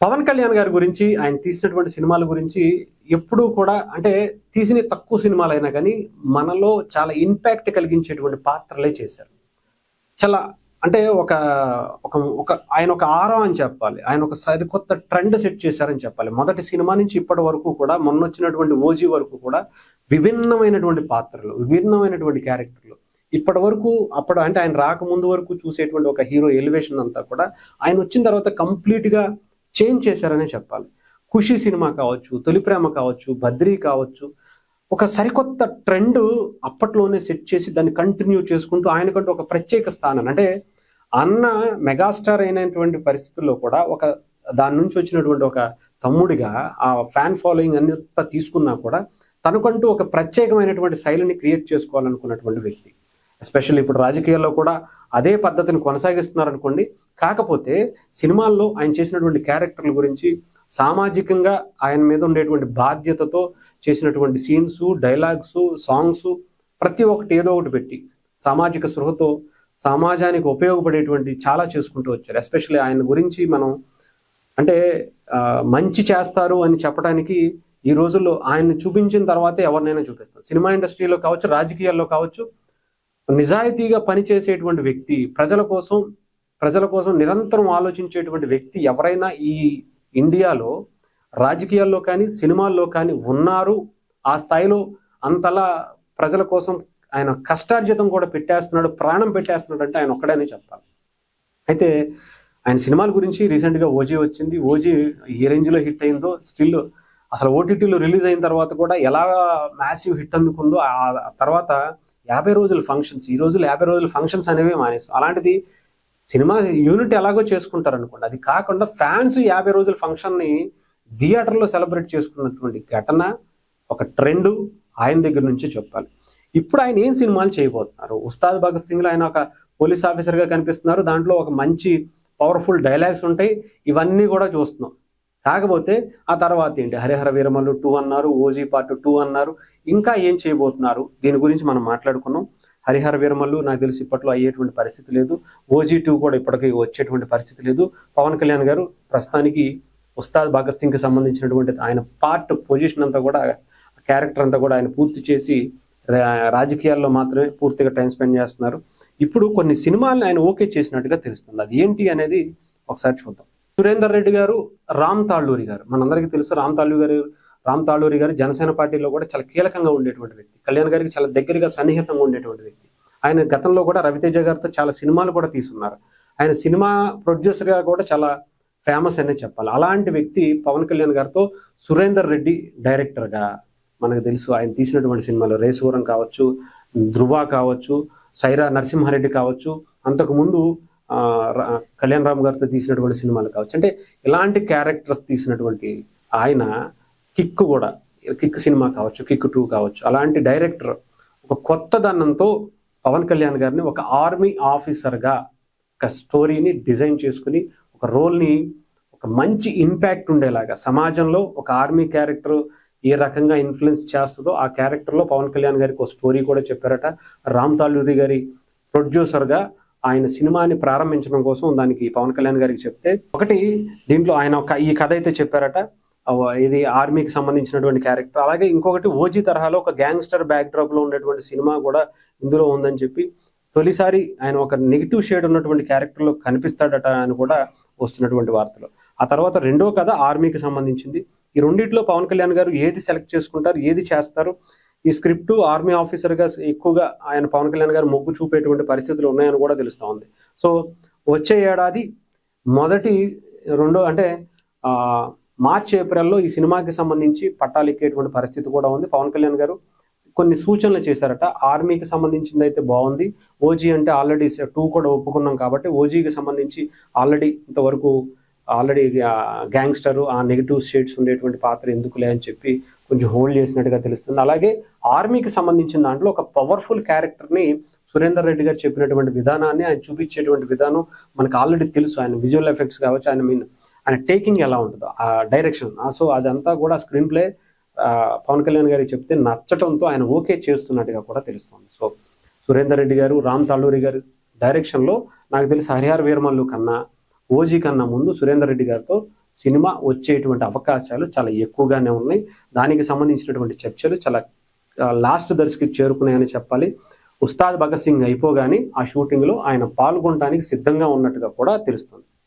పవన్ కళ్యాణ్ గారి గురించి ఆయన తీసినటువంటి సినిమాల గురించి ఎప్పుడూ కూడా అంటే తీసిన తక్కువ సినిమాలైనా కానీ మనలో చాలా ఇంపాక్ట్ కలిగించేటువంటి పాత్రలే చేశారు. చాలా అంటే ఒక ఒక ఒక ఆయన ఒక ఆరా అని చెప్పాలి. ఆయన ఒక సరికొత్త ట్రెండ్ సెట్ చేశారని చెప్పాలి. మొదటి సినిమా నుంచి ఇప్పటి వరకు కూడా మొన్నొచ్చినటువంటి ఓజీ వరకు కూడా విభిన్నమైనటువంటి పాత్రలు, విభిన్నమైనటువంటి క్యారెక్టర్లు. ఇప్పటి వరకు అప్పుడు అంటే ఆయన రాకముందు వరకు చూసేటువంటి ఒక హీరో ఎలివేషన్ అంతా కూడా ఆయన వచ్చిన తర్వాత కంప్లీట్ గా చేంజ్ చేశారనే చెప్పాలి. ఖుషి సినిమా కావచ్చు, తొలి ప్రేమ కావచ్చు, బద్రీ కావచ్చు, ఒక సరికొత్త ట్రెండ్ అప్పట్లోనే సెట్ చేసి దాన్ని కంటిన్యూ చేసుకుంటూ ఆయనకంటూ ఒక ప్రత్యేక స్థానం అంటే అన్న మెగాస్టార్ అయినటువంటి పరిస్థితుల్లో కూడా ఒక దాని నుంచి వచ్చినటువంటి ఒక తమ్ముడిగా ఆ ఫ్యాన్ ఫాలోయింగ్ అంతా తీసుకున్నా కూడా తనకంటూ ఒక ప్రత్యేకమైనటువంటి శైలిని క్రియేట్ చేసుకోవాలనుకున్నటువంటి వ్యక్తి. ఎస్పెషల్లీ ఇప్పుడు రాజకీయాల్లో కూడా అదే పద్ధతిని కొనసాగిస్తున్నారనుకోండి. కాకపోతే సినిమాల్లో ఆయన చేసినటువంటి క్యారెక్టర్ల గురించి సామాజికంగా ఆయన మీద ఉండేటువంటి బాధ్యతతో చేసినటువంటి సీన్స్, డైలాగ్స్, సాంగ్స్ ప్రతి ఒక్కటి ఏదో ఒకటి పెట్టి సామాజిక స్పృహతో సమాజానికి ఉపయోగపడేటువంటి చాలా చేసుకుంటూ వచ్చారు. ఎస్పెషల్లీ ఆయన గురించి మనం అంటే మంచి చేస్తారు అని చెప్పడానికి ఈ రోజుల్లో ఆయన్ని చూపించిన తర్వాతే ఎవరినైనా చూపిస్తారు. సినిమా ఇండస్ట్రీలో కావచ్చు, రాజకీయాల్లో కావచ్చు, నిజాయితీగా పనిచేసేటువంటి వ్యక్తి, ప్రజల కోసం నిరంతరం ఆలోచించేటువంటి వ్యక్తి ఎవరైనా ఈ ఇండియాలో రాజకీయాల్లో కానీ సినిమాల్లో కానీ ఉన్నారు. ఆ స్థాయిలో అంతలా ప్రజల కోసం ఆయన కష్టార్జితం కూడా పెట్టేస్తున్నాడు, ప్రాణం పెట్టేస్తున్నాడు అంటే ఆయన ఒక్కడనే చెప్పాలి. అయితే ఆయన సినిమాల గురించి రీసెంట్గా ఓజీ వచ్చింది. ఓజీ ఏ రేంజ్లో హిట్ అయిందో స్టిల్ అసలు ఓటీటీలో రిలీజ్ అయిన తర్వాత కూడా ఎలా మ్యాసివ్ హిట్ అందుకుందో, ఆ తర్వాత 50 రోజుల ఫంక్షన్స్, ఈ రోజులు 50 రోజుల ఫంక్షన్స్ అనేవి మానేస్తాం. అలాంటిది సినిమా యూనిట్ ఎలాగో చేసుకుంటారు అనుకోండి, అది కాకుండా ఫ్యాన్స్ 50 రోజుల ఫంక్షన్ని థియేటర్లో సెలబ్రేట్ చేసుకున్నటువంటి ఘటన, ఒక ట్రెండ్ ఆయన దగ్గర నుంచి చెప్పాలి. ఇప్పుడు ఆయన ఏం సినిమాలు చేయబోతున్నారు? ఉస్తాద్ భగత్ సింగ్లో ఆయన ఒక పోలీస్ ఆఫీసర్గా కనిపిస్తున్నారు. దాంట్లో ఒక మంచి పవర్ఫుల్ డైలాగ్స్ ఉంటాయి. ఇవన్నీ కూడా చూస్తున్నాం. కాకపోతే ఆ తర్వాత ఏంటి, హరిహర వీరమల్లు 2 అన్నారు, ఓజీ పార్ట్ 2 అన్నారు. ఇంకా ఏం చేయబోతున్నారు? దీని గురించి మనం మాట్లాడుకున్నాం. హరిహర వీరమల్లు నాకు తెలిసి ఇప్పట్లో అయ్యేటువంటి పరిస్థితి లేదు. ఓజీ 2 కూడా ఇప్పటికీ వచ్చేటువంటి పరిస్థితి లేదు. పవన్ కళ్యాణ్ గారు ప్రస్తుతానికి ఉస్తాద్ భగత్ సింగ్కి సంబంధించినటువంటి ఆయన పార్ట్ పొజిషన్ అంతా కూడా, క్యారెక్టర్ అంతా కూడా ఆయన పూర్తి చేసి రాజకీయాల్లో మాత్రమే పూర్తిగా టైం స్పెండ్ చేస్తున్నారు. ఇప్పుడు కొన్ని సినిమాలను ఆయన ఓకే చేసినట్టుగా తెలుస్తుంది. అది ఏంటి అనేది ఒకసారి చూద్దాం. సురేందర్ రెడ్డి గారు, రామ్ తాళ్ళూరి గారు, మనందరికీ తెలుసు. రామ్ తాళ్ళూరి గారు జనసేన పార్టీలో కూడా చాలా కీలకంగా ఉండేటువంటి వ్యక్తి. కళ్యాణ్ గారికి చాలా దగ్గరగా సన్నిహితంగా ఉండేటువంటి వ్యక్తి. ఆయన గతంలో కూడా రవితేజ గారితో చాలా సినిమాలు కూడా తీసుకున్నారు. ఆయన సినిమా ప్రొడ్యూసర్గా కూడా చాలా ఫేమస్ అనే చెప్పాలి. అలాంటి వ్యక్తి పవన్ కళ్యాణ్ గారితో సురేందర్ రెడ్డి డైరెక్టర్గా, మనకు తెలుసు ఆయన తీసినటువంటి సినిమాలు రేసువరం కావచ్చు, ధృవ కావచ్చు, సైరా నరసింహారెడ్డి కావచ్చు, అంతకుముందు కళ్యాణ్ రామ్ గారితో తీసినటువంటి సినిమాలు కావచ్చు. అంటే ఇలాంటి క్యారెక్టర్స్ తీసినటువంటి ఆయన కిక్ సినిమా కావచ్చు, కిక్ 2 కావచ్చు, అలాంటి డైరెక్టర్ ఒక కొత్త దన్నంతో పవన్ కళ్యాణ్ గారిని ఒక ఆర్మీ ఆఫీసర్గా ఒక స్టోరీని డిజైన్ చేసుకుని, ఒక రోల్ని ఒక మంచి ఇంపాక్ట్ ఉండేలాగా సమాజంలో ఒక ఆర్మీ క్యారెక్టర్ ఏ రకంగా ఇన్ఫ్లుయెన్స్ చేస్తుందో ఆ క్యారెక్టర్లో పవన్ కళ్యాణ్ గారికి ఒక స్టోరీ కూడా చెప్పారట. రామ్ తాళ్ళూరి గారి ప్రొడ్యూసర్గా ఆయన సినిమాని ప్రారంభించడం కోసం దానికి పవన్ కళ్యాణ్ గారికి చెప్తే, ఒకటి దీంట్లో ఆయన ఈ కథ అయితే చెప్పారట, ఇది ఆర్మీకి సంబంధించినటువంటి క్యారెక్టర్. అలాగే ఇంకొకటి ఓజీ తరహాలో ఒక గ్యాంగ్స్టర్ బ్యాక్డ్రాప్ లో ఉన్నటువంటి సినిమా కూడా ఇందులో ఉందని చెప్పి, తొలిసారి ఆయన ఒక నెగిటివ్ షేడ్ ఉన్నటువంటి క్యారెక్టర్ లో కనిపిస్తాడట అని కూడా వస్తున్నటువంటి వార్తలు. ఆ తర్వాత రెండో కథ ఆర్మీకి సంబంధించింది. ఈ రెండిట్లో పవన్ కళ్యాణ్ గారు ఏది సెలెక్ట్ చేసుకుంటారు, ఏది చేస్తారు? ఈ స్క్రిప్ట్ ఆర్మీ ఆఫీసర్గా ఎక్కువగా ఆయన పవన్ కళ్యాణ్ గారు మొగ్గు చూపేటువంటి పరిస్థితులు ఉన్నాయని కూడా తెలుస్తూ ఉంది. సో వచ్చే ఏడాది అంటే మార్చి ఏప్రిల్లో ఈ సినిమాకి సంబంధించి పట్టాలు ఎక్కేటువంటి పరిస్థితి కూడా ఉంది. పవన్ కళ్యాణ్ గారు కొన్ని సూచనలు చేశారట. ఆర్మీకి సంబంధించింది అయితే బాగుంది, ఓజీ అంటే ఆల్రెడీ 2 కూడా ఒప్పుకున్నాం కాబట్టి ఓజీకి సంబంధించి ఇంతవరకు గ్యాంగ్స్టర్ ఆ నెగిటివ్ షేడ్స్ ఉండేటువంటి పాత్ర ఎందుకులే అని చెప్పి కొంచెం హోల్డ్ చేసినట్టుగా తెలుస్తుంది. అలాగే ఆర్మీకి సంబంధించిన దాంట్లో ఒక పవర్ఫుల్ క్యారెక్టర్ని సురేందర్ రెడ్డి గారు చెప్పినటువంటి విధానాన్ని, ఆయన చూపించేటువంటి విధానం మనకు ఆల్రెడీ తెలుసు. ఆయన విజువల్ ఎఫెక్ట్స్ కావచ్చు, ఆయన టేకింగ్ ఎలా ఉంటుందో, ఆ డైరెక్షన్, సో అదంతా కూడా స్క్రీన్ ప్లే పవన్ కళ్యాణ్ గారికి చెప్తే నచ్చటంతో ఆయన ఓకే చేస్తున్నట్టుగా కూడా తెలుస్తుంది. సో సురేందర్ రెడ్డి గారు, రామ్ తాళ్ళూరి గారు డైరెక్షన్లో నాకు తెలిసి హరిహర వీరమల్లు కన్నా, ఓజీ కన్నా ముందు సురేందర్ రెడ్డి గారితో సినిమా వచ్చేటువంటి అవకాశాలు చాలా ఎక్కువగానే ఉన్నాయి. దానికి సంబంధించినటువంటి చర్చలు చాలా లాస్ట్ దశకి చేరుకున్నాయని చెప్పాలి. ఉస్తాద్ భగత్ సింగ్ అయిపోగానే ఆ షూటింగ్ లో ఆయన పాల్గొనడానికి సిద్ధంగా ఉన్నట్టుగా కూడా తెలుస్తుంది.